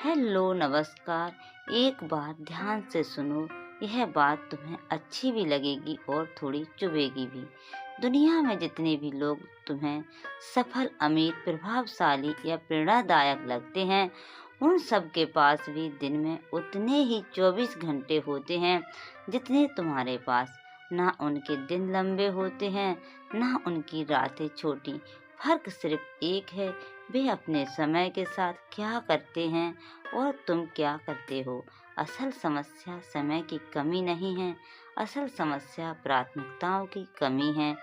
Hello नमस्कार। एक बात ध्यान से सुनो, यह बात तुम्हें अच्छी भी लगेगी और थोड़ी चुभेगी भी। दुनिया में जितने भी लोग तुम्हें सफल, अमीर, प्रभावशाली या प्रेरणादायक लगते हैं, उन सब के पास भी दिन में उतने ही 24 घंटे होते हैं जितने तुम्हारे पास। ना उनके दिन लंबे होते हैं, ना उनकी रातें छोटी। फर्क सिर्फ एक है, वे अपने समय के साथ क्या करते हैं और तुम क्या करते हो। असल समस्या समय की कमी नहीं है, असल समस्या प्राथमिकताओं की कमी है।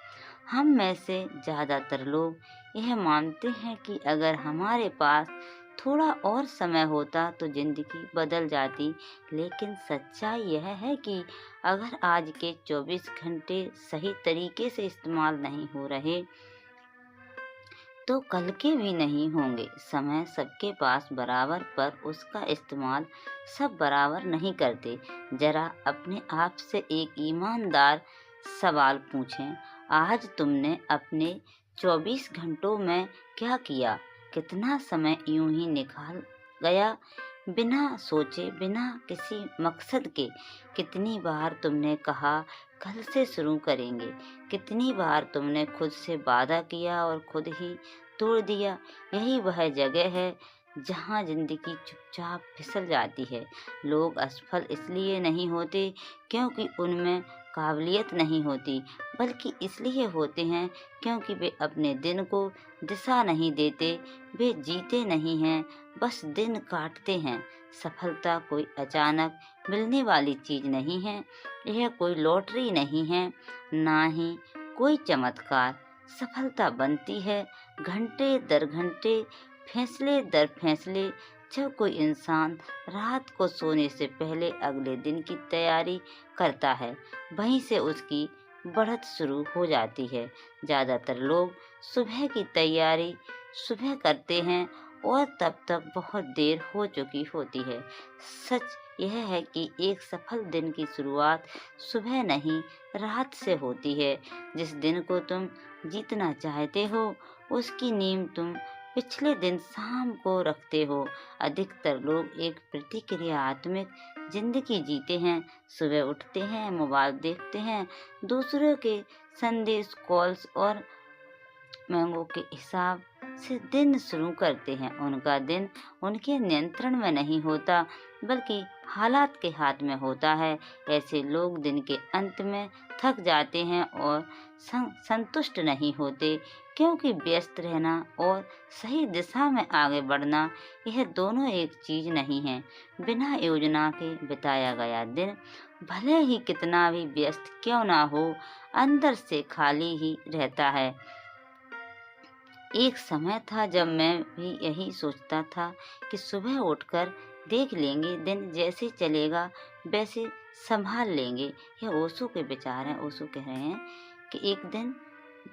हम में से ज़्यादातर लोग यह मानते हैं कि अगर हमारे पास थोड़ा और समय होता तो ज़िंदगी बदल जाती, लेकिन सच्चाई यह है कि अगर आज के 24 घंटे सही तरीके से इस्तेमाल नहीं हो रहे तो कल के भी नहीं होंगे। समय सबके पास बराबर, पर उसका इस्तेमाल सब बराबर नहीं करते। जरा अपने आप से एक ईमानदार सवाल पूछें, आज तुमने अपने 24 घंटों में क्या किया? कितना समय यूं ही निकाल गया बिना सोचे, बिना किसी मकसद के? कितनी बार तुमने कहा कल से शुरू करेंगे? कितनी बार तुमने खुद से वादा किया और खुद ही तोड़ दिया? यही वह जगह है जहाँ जिंदगी चुपचाप फिसल जाती है। लोग असफल इसलिए नहीं होते क्योंकि उनमें काबिलियत नहीं होती, बल्कि इसलिए होते हैं क्योंकि वे अपने दिन को दिशा नहीं देते। वे जीते नहीं हैं, बस दिन काटते हैं। सफलता कोई अचानक मिलने वाली चीज नहीं है, यह कोई लॉटरी नहीं है, ना ही कोई चमत्कार। सफलता बनती है घंटे दर घंटे, फैसले दर फैसले। जब कोई इंसान रात को सोने से पहले अगले दिन की तैयारी करता है, वहीं से उसकी बढ़त शुरू हो जाती है। ज़्यादातर लोग सुबह की तैयारी सुबह करते हैं और तब तक बहुत देर हो चुकी होती है। सच यह है कि एक सफल दिन की शुरुआत सुबह नहीं, रात से होती है। जिस दिन को तुम जीतना चाहते हो, उसकी नींव तुम पिछले दिन शाम को रखते हो। अधिकतर लोग एक प्रतिक्रियात्मक जिंदगी जीते हैं। सुबह उठते हैं, मोबाइल देखते हैं, दूसरों के संदेश, कॉल्स और मैंगो के हिसाब से दिन शुरू करते हैं। उनका दिन उनके नियंत्रण में नहीं होता, बल्कि हालात के हाथ में होता है। ऐसे लोग दिन के अंत में थक जाते हैं और संतुष्ट नहीं होते, क्योंकि व्यस्त रहना और सही दिशा में आगे बढ़ना, यह दोनों एक चीज नहीं है। बिना योजना के बिताया गया दिन, भले ही कितना भी व्यस्त क्यों ना हो, अंदर से खाली ही रहता है। एक समय था जब मैं भी यही सोचता था कि सुबह उठकर देख लेंगे, दिन जैसे चलेगा वैसे संभाल लेंगे। यह ओशो के विचार हैं। ओशो कह रहे हैं कि एक दिन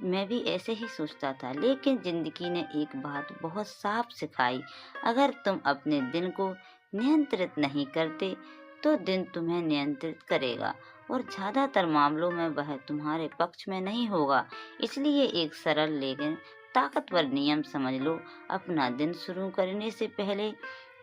मैं भी ऐसे ही सोचता था, लेकिन जिंदगी ने एक बात बहुत साफ सिखाई। अगर तुम अपने दिन को नियंत्रित नहीं करते तो दिन तुम्हें नियंत्रित करेगा, और ज़्यादातर मामलों में वह तुम्हारे पक्ष में नहीं होगा। इसलिए एक सरल लेकिन ताकतवर नियम समझ लो। अपना दिन शुरू करने से पहले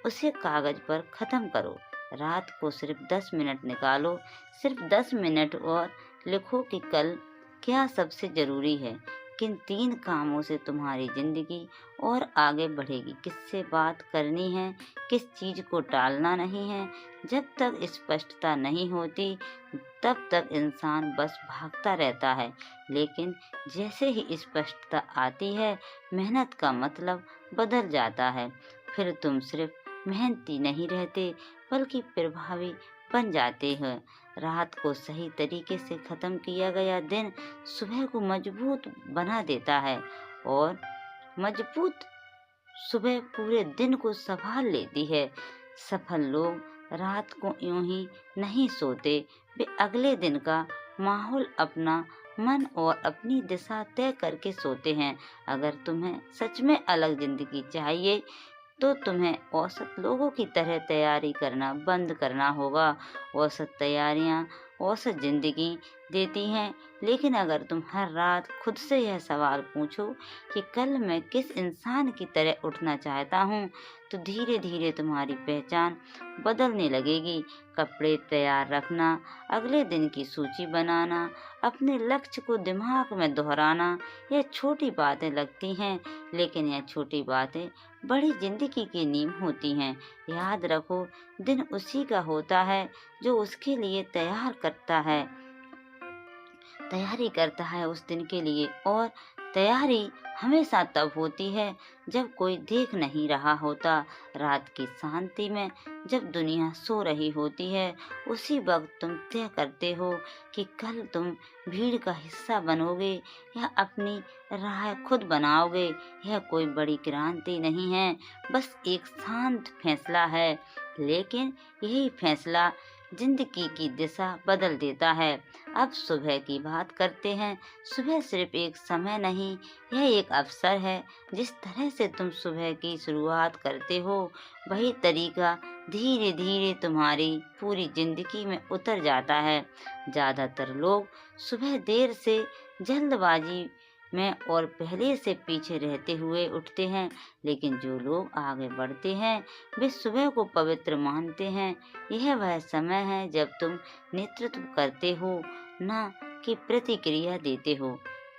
उसे कागज पर खत्म करो। रात को सिर्फ 10 मिनट निकालो, सिर्फ 10 मिनट, और लिखो कि कल क्या सबसे जरूरी है। किन 3 कामों से तुम्हारी जिंदगी और आगे बढ़ेगी। किससे बात करनी है, किस चीज को टालना नहीं है। जब तक स्पष्टता नहीं होती, तब तक इंसान बस भागता रहता है। लेकिन जैसे ही स्पष्टता आती है, मेहनत का मतलब बदल जाता है। फिर तुम सिर्फ मेहनती नहीं रहते, बल्कि प्रभावी बन जाते हैं। रात को सही तरीके से खत्म किया गया दिन सुबह को मजबूत बना देता है, और मजबूत सुबह पूरे दिन को संभाल लेती है। सफल लोग रात को यूं ही नहीं सोते, वे अगले दिन का माहौल, अपना मन और अपनी दिशा तय करके सोते हैं। अगर तुम्हें सच में अलग जिंदगी चाहिए, तो तुम्हें औसत लोगों की तरह तैयारी करना बंद करना होगा। औसत तैयारियां, औसत जिंदगी देती हैं। लेकिन अगर तुम हर रात खुद से यह सवाल पूछो कि कल मैं किस इंसान की तरह उठना चाहता हूँ, तो धीरे धीरे तुम्हारी पहचान बदलने लगेगी। कपड़े तैयार रखना, अगले दिन की सूची बनाना, अपने लक्ष्य को दिमाग में दोहराना, यह छोटी बातें लगती हैं, लेकिन यह छोटी बातें बड़ी जिंदगी की नींव होती हैं। याद रखो, दिन उसी का होता है जो उसके लिए तैयारी करता है उस दिन के लिए। और तैयारी हमेशा तब होती है जब कोई देख नहीं रहा होता। रात की शांति में जब दुनिया सो रही होती है, उसी वक्त तुम तय करते हो कि कल तुम भीड़ का हिस्सा बनोगे या अपनी राह खुद बनाओगे। यह कोई बड़ी क्रांति नहीं है, बस एक शांत फैसला है, लेकिन यही फैसला जिंदगी की दिशा बदल देता है। अब सुबह की बात करते हैं। सुबह सिर्फ एक समय नहीं, यह एक अवसर है। जिस तरह से तुम सुबह की शुरुआत करते हो, वही तरीका धीरे धीरे तुम्हारी पूरी जिंदगी में उतर जाता है। ज्यादातर लोग सुबह देर से, जल्दबाजी में और पहले से पीछे रहते हुए उठते हैं, लेकिन जो लोग आगे बढ़ते हैं वे सुबह को पवित्र मानते हैं। यह वह समय है जब तुम नेतृत्व करते हो, ना कि प्रतिक्रिया देते हो।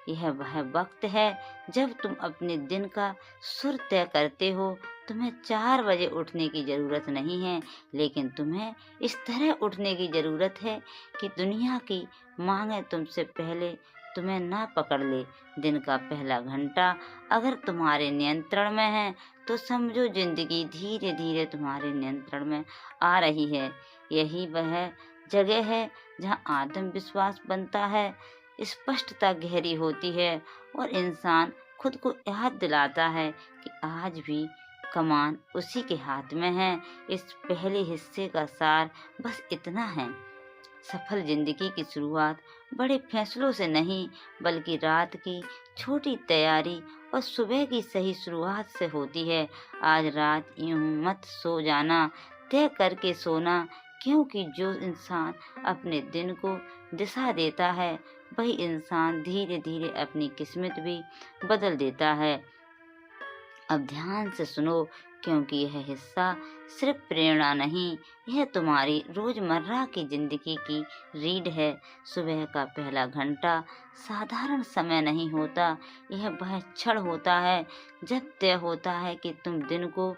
यह वह वक्त है जब तुम अपने दिन का सुर तय करते हो। तुम्हें 4 बजे उठने की जरूरत नहीं है, लेकिन तुम्हें इस तरह उठने की जरूरत है कि दुनिया की मांगे तुमसे पहले तुम्हें ना पकड़ ले। दिन का पहला घंटा अगर तुम्हारे नियंत्रण में है, तो समझो जिंदगी धीरे धीरे तुम्हारे नियंत्रण में आ रही है। यही वह जगह है जहाँ आत्मविश्वास बनता है, स्पष्टता गहरी होती है और इंसान खुद को याद दिलाता है कि आज भी कमान उसी के हाथ में है। इस पहले हिस्से का सार बस इतना है। सफल जिंदगी की शुरुआत बड़े फैसलों से नहीं, बल्कि रात की छोटी तैयारी और सुबह की सही शुरुआत से होती है। आज रात यूं मत सो जाना, तय करके सोना, क्योंकि जो इंसान अपने दिन को दिशा देता है, वही इंसान धीरे धीरे अपनी किस्मत भी बदल देता है। अब ध्यान से सुनो, क्योंकि यह हिस्सा सिर्फ प्रेरणा नहीं, यह तुम्हारी रोजमर्रा की जिंदगी की रीढ़ है। सुबह का पहला घंटा साधारण समय नहीं होता, यह वह क्षण होता है जब तय होता है कि तुम दिन को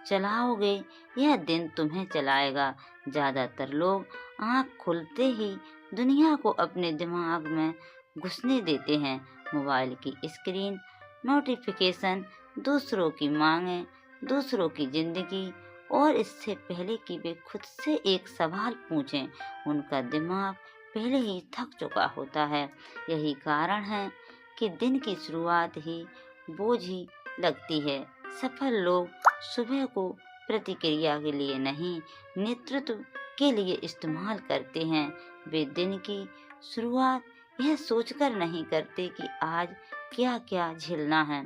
चलाओगे या दिन तुम्हें चलाएगा। ज्यादातर लोग आँख खुलते ही दुनिया को अपने दिमाग में घुसने देते हैं। मोबाइल की स्क्रीन, नोटिफिकेशन, दूसरों की मांगे, दूसरों की जिंदगी, और इससे पहले कि वे खुद से एक सवाल पूछें, उनका दिमाग पहले ही थक चुका होता है। यही कारण है कि दिन की शुरुआत ही बोझी लगती है। सफल लोग सुबह को प्रतिक्रिया के लिए नहीं, नेतृत्व के लिए इस्तेमाल करते हैं। वे दिन की शुरुआत यह सोचकर नहीं करते कि आज क्या क्या झेलना है,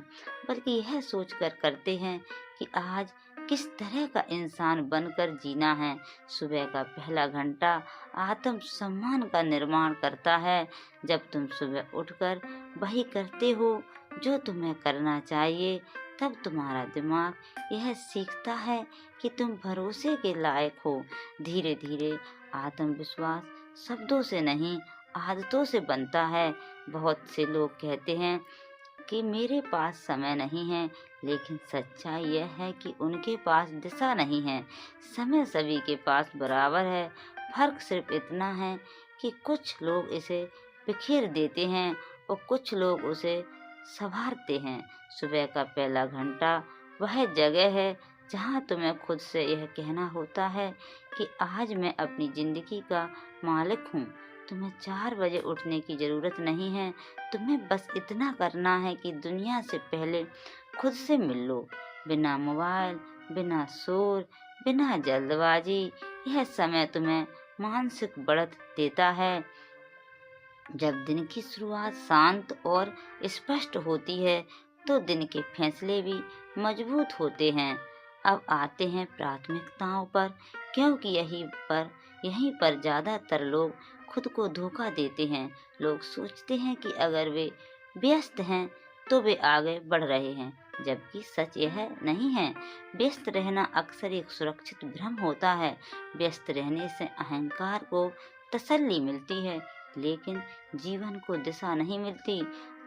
बल्कि यह सोचकर करते हैं कि आज किस तरह का इंसान बनकर जीना है। सुबह का पहला घंटा आत्म सम्मान का निर्माण करता है। जब तुम सुबह उठकर वही करते हो जो तुम्हें करना चाहिए, तब तुम्हारा दिमाग यह सीखता है कि तुम भरोसे के लायक हो। धीरे धीरे आत्मविश्वास शब्दों से नहीं, आदतों से बनता है। बहुत से लोग कहते हैं कि मेरे पास समय नहीं है, लेकिन सच्चाई यह है कि उनके पास दिशा नहीं है। समय सभी के पास बराबर है, फर्क सिर्फ इतना है कि कुछ लोग इसे बिखेर देते हैं और कुछ लोग उसे संवारते हैं। सुबह का पहला घंटा वह जगह है जहाँ तुम्हें खुद से यह कहना होता है कि आज मैं अपनी जिंदगी का मालिक हूँ। तुम्हें 4 बजे उठने की जरूरत नहीं है, तुम्हें बस इतना करना है कि दुनिया से पहले खुद से मिल लो, बिना मोबाइल, बिना शोर, बिना जल्दबाजी। यह समय तुम्हें मानसिक बढ़त देता है। जब दिन की शुरुआत शांत और स्पष्ट होती है, तो दिन के फैसले भी मजबूत होते हैं। अब आते हैं प्राथमिकताओं पर, क्योंकि यहीं पर ज्यादातर लोग खुद को धोखा देते हैं। लोग सोचते हैं कि अगर वे व्यस्त हैं तो वे आगे बढ़ रहे हैं, जबकि सच यह नहीं है। व्यस्त रहना अक्सर एक सुरक्षित भ्रम होता है। व्यस्त रहने से अहंकार को तसल्ली मिलती है, लेकिन जीवन को दिशा नहीं मिलती।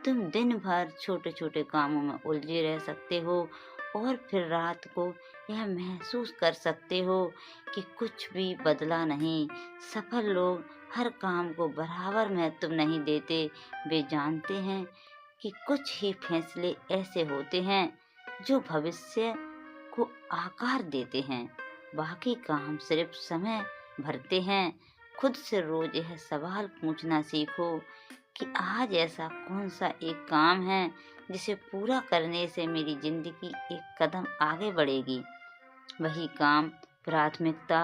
तुम दिन भर छोटे छोटे कामों में उलझे रह सकते हो और फिर रात को यह महसूस कर सकते हो कि कुछ भी बदला नहीं। सफल लोग हर काम को बराबर महत्व नहीं देते। वे जानते हैं कि कुछ ही फैसले ऐसे होते हैं जो भविष्य को आकार देते हैं, बाकी काम सिर्फ समय भरते हैं। खुद से रोज यह सवाल पूछना सीखो कि आज ऐसा कौन सा एक काम है जिसे पूरा करने से मेरी जिंदगी एक कदम आगे बढ़ेगी। वही काम प्राथमिकता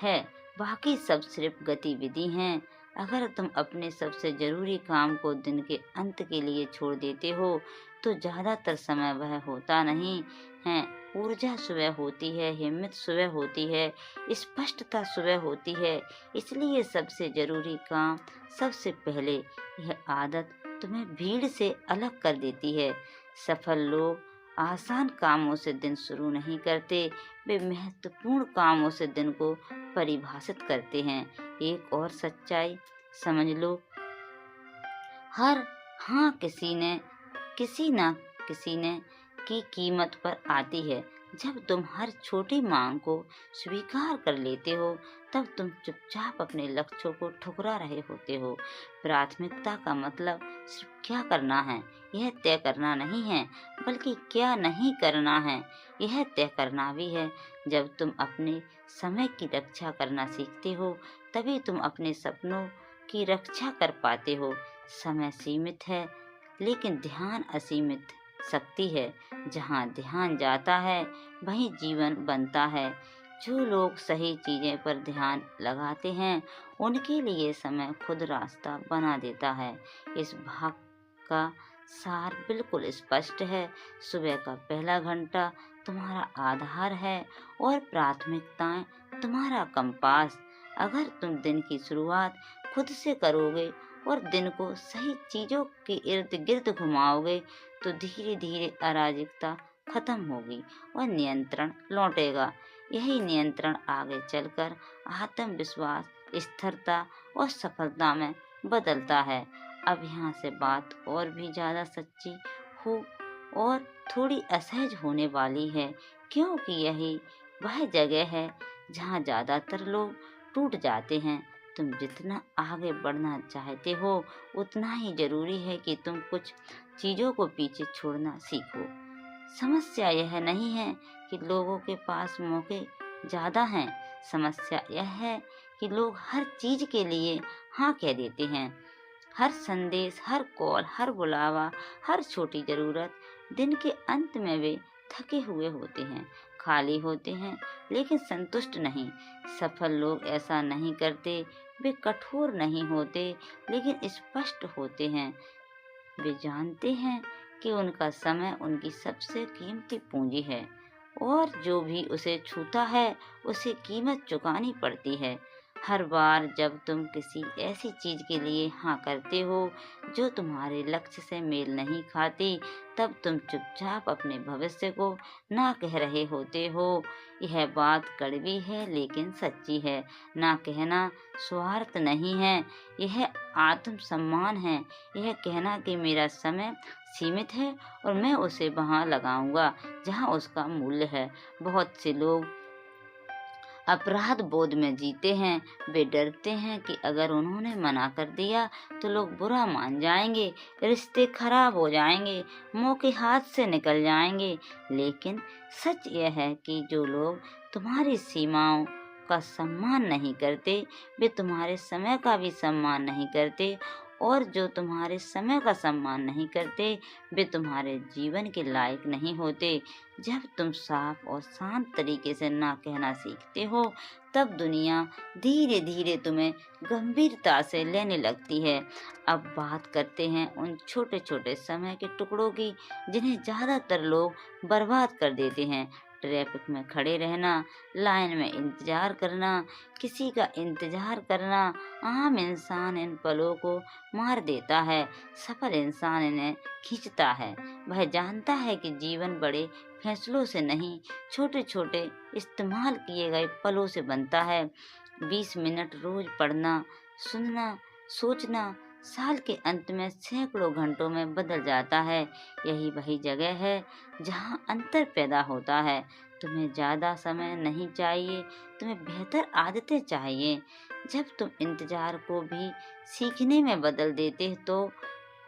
है, बाकी सब सिर्फ गतिविधि हैं। अगर तुम अपने सबसे जरूरी काम को दिन के अंत के लिए छोड़ देते हो तो ज्यादातर समय वह होता नहीं है। ऊर्जा सुबह होती है, हिम्मत सुबह होती है, स्पष्टता सुबह होती है। इसलिए सबसे जरूरी काम सबसे पहले। यह आदत तुम्हें भीड़ से अलग कर देती है। सफल लोग आसान कामों से दिन शुरू नहीं करते, वे महत्वपूर्ण कामों से दिन को परिभाषित करते हैं। एक और सच्चाई समझ लो, हर हाँ किसी न किसी ने की कीमत पर आती है। जब तुम हर छोटी मांग को स्वीकार कर लेते हो तब तुम चुपचाप अपने लक्ष्यों को ठुकरा रहे होते हो। प्राथमिकता का मतलब सिर्फ क्या करना है यह तय करना नहीं है, बल्कि क्या नहीं करना है यह तय करना भी है। जब तुम अपने समय की रक्षा करना सीखते हो तभी तुम अपने सपनों की रक्षा कर पाते हो। समय सीमित है, लेकिन ध्यान असीमित शक्ति है। जहाँ ध्यान जाता है वहीं जीवन बनता है। जो लोग सही चीजें पर ध्यान लगाते हैं उनके लिए समय खुद रास्ता बना देता है। इस भाग का सार बिल्कुल स्पष्ट है। सुबह का पहला घंटा तुम्हारा आधार है और प्राथमिकताएं तुम्हारा कंपास। अगर तुम दिन की शुरुआत खुद से करोगे और दिन को सही चीजों के इर्द गिर्द घुमाओगे तो धीरे धीरे अराजकता खत्म होगी और नियंत्रण लौटेगा। यही नियंत्रण आगे चलकर आत्मविश्वास, स्थिरता और सफलता में बदलता है। अब यहाँ से बात और भी ज्यादा सच्ची हो और थोड़ी असहज होने वाली है, क्योंकि यही वह जगह है जहाँ ज्यादातर लोग टूट जाते हैं। तुम जितना आगे बढ़ना चाहते हो उतना ही जरूरी है कि तुम कुछ चीजों को पीछे छोड़ना सीखो। समस्या यह नहीं है कि लोगों के पास मौके ज्यादा हैं, समस्या यह है कि लोग हर चीज के लिए हाँ कह देते हैं। हर संदेश, हर कॉल, हर बुलावा, हर छोटी जरूरत। दिन के अंत में वे थके हुए होते हैं, खाली होते हैं, लेकिन संतुष्ट नहीं। सफल लोग ऐसा नहीं करते। वे कठोर नहीं होते, लेकिन स्पष्ट होते हैं। वे जानते हैं कि उनका समय उनकी सबसे कीमती पूंजी है और जो भी उसे छूता है उसे कीमत चुकानी पड़ती है। हर बार जब तुम किसी ऐसी चीज के लिए हाँ करते हो जो तुम्हारे लक्ष्य से मेल नहीं खाती, तब तुम चुपचाप अपने भविष्य को ना कह रहे होते हो। यह बात कड़वी है लेकिन सच्ची है। ना कहना स्वार्थ नहीं है, यह आत्मसम्मान है। यह कहना कि मेरा समय सीमित है और मैं उसे वहाँ लगाऊंगा जहाँ उसका मूल्य है। बहुत से लोग अपराध बोध में जीते हैं। वे डरते हैं कि अगर उन्होंने मना कर दिया तो लोग बुरा मान जाएंगे, रिश्ते खराब हो जाएंगे, मौके हाथ से निकल जाएंगे। लेकिन सच यह है कि जो लोग तुम्हारी सीमाओं का सम्मान नहीं करते, वे तुम्हारे समय का भी सम्मान नहीं करते, और जो तुम्हारे समय का सम्मान नहीं करते वे तुम्हारे जीवन के लायक नहीं होते। जब तुम साफ और शांत तरीके से ना कहना सीखते हो तब दुनिया धीरे धीरे तुम्हें गंभीरता से लेने लगती है। अब बात करते हैं उन छोटे छोटे समय के टुकड़ों की जिन्हें ज्यादातर लोग बर्बाद कर देते हैं। ट्रैफिक में खड़े रहना, लाइन में इंतजार करना, किसी का इंतजार करना आम इंसान इन पलों को मार देता है, सफल इंसान इन्हें खींचता है। वह जानता है कि जीवन बड़े फैसलों से नहीं, छोटे छोटे इस्तेमाल किए गए पलों से बनता है। 20 मिनट रोज पढ़ना, सुनना, सोचना साल के अंत में सैकड़ों घंटों में बदल जाता है। यही वही जगह है जहाँ अंतर पैदा होता है। तुम्हें ज़्यादा समय नहीं चाहिए, तुम्हें बेहतर आदतें चाहिए। जब तुम इंतजार को भी सीखने में बदल देते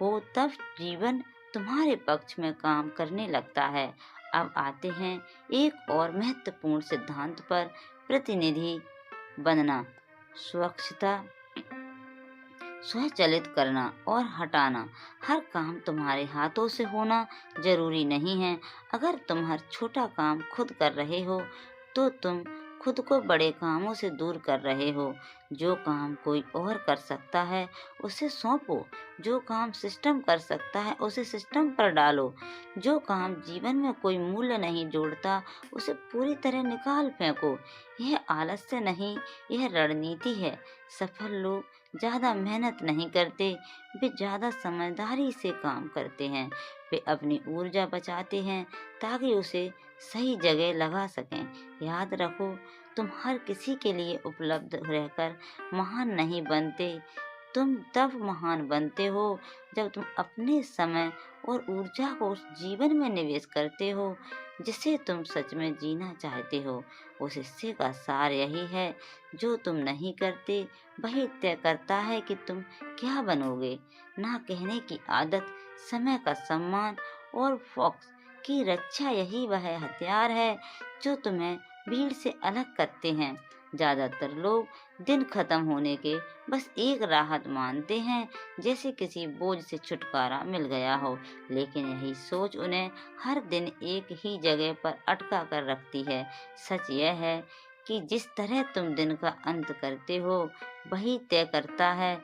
हो तब जीवन तुम्हारे पक्ष में काम करने लगता है। अब आते हैं एक और महत्वपूर्ण सिद्धांत पर, प्रतिनिधि बनना। स्वच्छता, स्वचालित करना और हटाना। हर काम तुम्हारे हाथों से होना जरूरी नहीं है। अगर तुम हर छोटा काम खुद कर रहे हो तो तुम खुद को बड़े कामों से दूर कर रहे हो। जो काम कोई और कर सकता है उसे सौंपो। जो काम सिस्टम कर सकता है उसे सिस्टम पर डालो। जो काम जीवन में कोई मूल्य नहीं जोड़ता उसे पूरी तरह निकाल फेंको। यह आलस्य नहीं, यह रणनीति है। सफल लोग ज़्यादा मेहनत नहीं करते, वे ज़्यादा समझदारी से काम करते हैं। वे अपनी ऊर्जा बचाते हैं ताकि उसे सही जगह लगा सकें। याद रखो, तुम हर किसी के लिए उपलब्ध रहकर महान नहीं बनते। तुम तब महान बनते हो जब तुम अपने समय और ऊर्जा को उस जीवन में निवेश करते हो जिसे तुम सच में जीना चाहते हो। उस हिस्से का सार यही है, जो तुम नहीं करते वही तय करता है कि तुम क्या बनोगे। ना कहने की आदत, समय का सम्मान और फोकस की रक्षा, यही वह हथियार है जो तुम्हें भीड़ से अलग करते हैं। ज्यादातर लोग दिन खत्म होने के बस एक राहत मानते हैं, जैसे किसी बोझ से छुटकारा मिल गया हो, लेकिन यही सोच उन्हें हर दिन एक ही जगह पर अटका कर रखती है। सच यह है कि जिस तरह तुम दिन का अंत करते हो वही तय करता है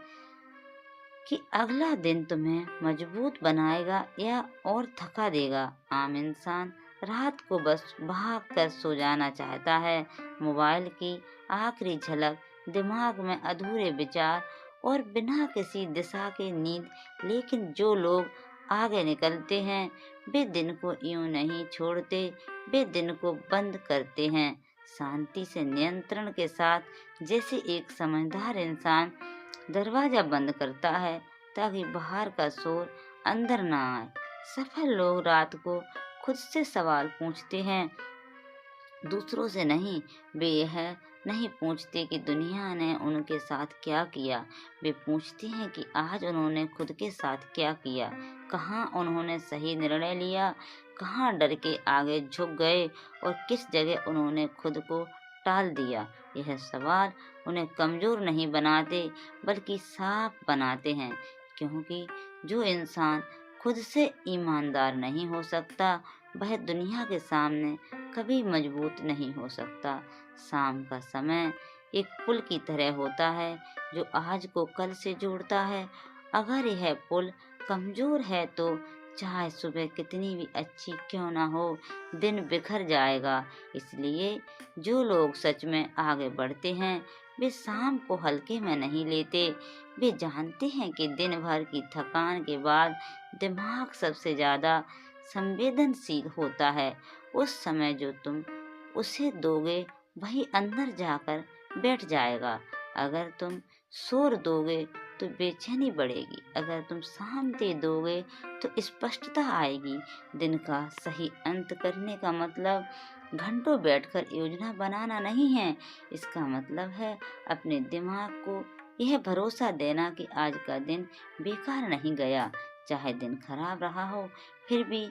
कि अगला दिन तुम्हें मजबूत बनाएगा या और थका देगा। आम इंसान रात को बस भाग कर सो जाना चाहता है। मोबाइल की आखिरी झलक, दिमाग में अधूरे विचार और बिना किसी दिशा के नींद। लेकिन जो लोग आगे निकलते हैं वे दिन को यूं नहीं छोड़ते, वे दिन को बंद करते हैं शांति से, नियंत्रण के साथ, जैसे एक समझदार इंसान दरवाजा बंद करता है ताकि बाहर का शोर अंदर ना आए। सफल लोग रात को खुद से सवाल पूछते हैं, दूसरों से नहीं। वे यह नहीं पूछते कि दुनिया ने उनके साथ क्या किया, वे पूछते हैं कि आज उन्होंने खुद के साथ क्या किया। कहाँ उन्होंने सही निर्णय लिया, कहाँ डर के आगे झुक गए और किस जगह उन्होंने खुद को टाल दिया। यह सवाल उन्हें कमजोर नहीं बनाते बल्कि साफ बनाते हैं, क्योंकि जो इंसान खुद से ईमानदार नहीं हो सकता वह दुनिया के सामने कभी मजबूत नहीं हो सकता। शाम का समय एक पुल की तरह होता है जो आज को कल से जोड़ता है। अगर यह पुल कमजोर है तो चाहे सुबह कितनी भी अच्छी क्यों ना हो, दिन बिखर जाएगा। इसलिए जो लोग सच में आगे बढ़ते हैं वे शाम को हल्के में नहीं लेते। वे जानते हैं कि दिन भर की थकान के बाद दिमाग सबसे ज्यादा संवेदनशील होता है। उस समय जो तुम उसे दोगे वही अंदर जाकर बैठ जाएगा। अगर तुम शोर दोगे तो बेचैनी बढ़ेगी, अगर तुम शांति दोगे तो स्पष्टता आएगी। दिन का सही अंत करने का मतलब घंटों बैठकर योजना बनाना नहीं है। इसका मतलब है अपने दिमाग को यह भरोसा देना कि आज का दिन बेकार नहीं गया। चाहे दिन खराब रहा हो फिर भी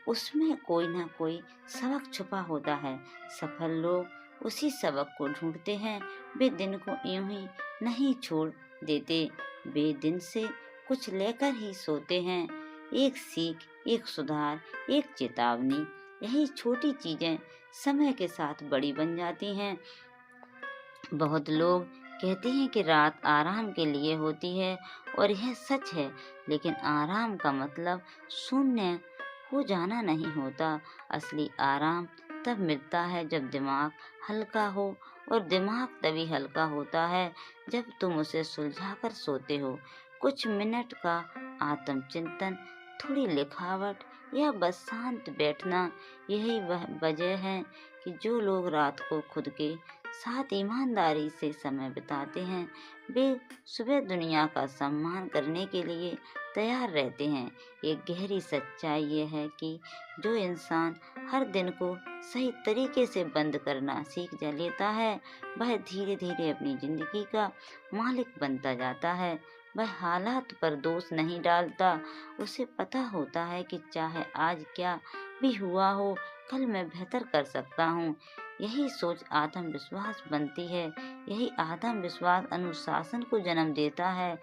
उसमें कोई ना कोई सबक छुपा होता है। सफल लोग उसी सबक को ढूंढते हैं। वे दिन को यूं ही नहीं छोड़ देते, वे दिन से कुछ लेकर ही सोते हैं। एक सीख, एक सुधार, एक चेतावनी। यही छोटी चीजें समय के साथ बड़ी बन जाती हैं। बहुत लोग कहते हैं कि रात आराम के लिए होती है और यह सच है, लेकिन आराम का मतलब शून्य हो जाना नहीं होता। असली आराम तब मिलता है जब दिमाग हल्का हो, और दिमाग तभी हल्का होता है जब तुम उसे सुलझाकर सोते हो। कुछ मिनट का आत्मचिंतन, थोड़ी लिखावट या बस शांत बैठना, यही वह वजह है कि जो लोग रात को खुद के साथ ईमानदारी से समय बिताते हैं, वे सुबह दुनिया का सम्मान करने के लिए तैयार रहते हैं। एक गहरी सच्चाई ये है कि जो इंसान हर दिन को सही तरीके से बंद करना सीख जा लेता है, वह धीरे धीरे अपनी जिंदगी का मालिक बनता जाता है। वह हालात पर दोष नहीं डालता। उसे पता होता है कि चाहे आज क्या भी हुआ हो, कल मैं बेहतर कर सकता हूँ। यही सोच आत्मविश्वास बनती है। यही आत्मविश्वास अनुशासन को जन्म देता है,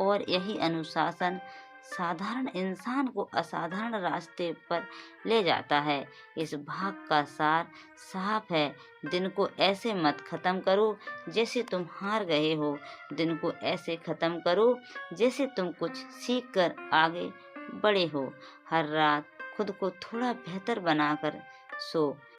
और यही अनुशासन साधारण इंसान को असाधारण रास्ते पर ले जाता है। इस भाग का सार साफ है। दिन को ऐसे मत खत्म करो जैसे तुम हार गए हो। दिन को ऐसे खत्म करो जैसे तुम कुछ सीख कर आगे बढ़े हो। हर रात खुद को थोड़ा बेहतर बनाकर सो।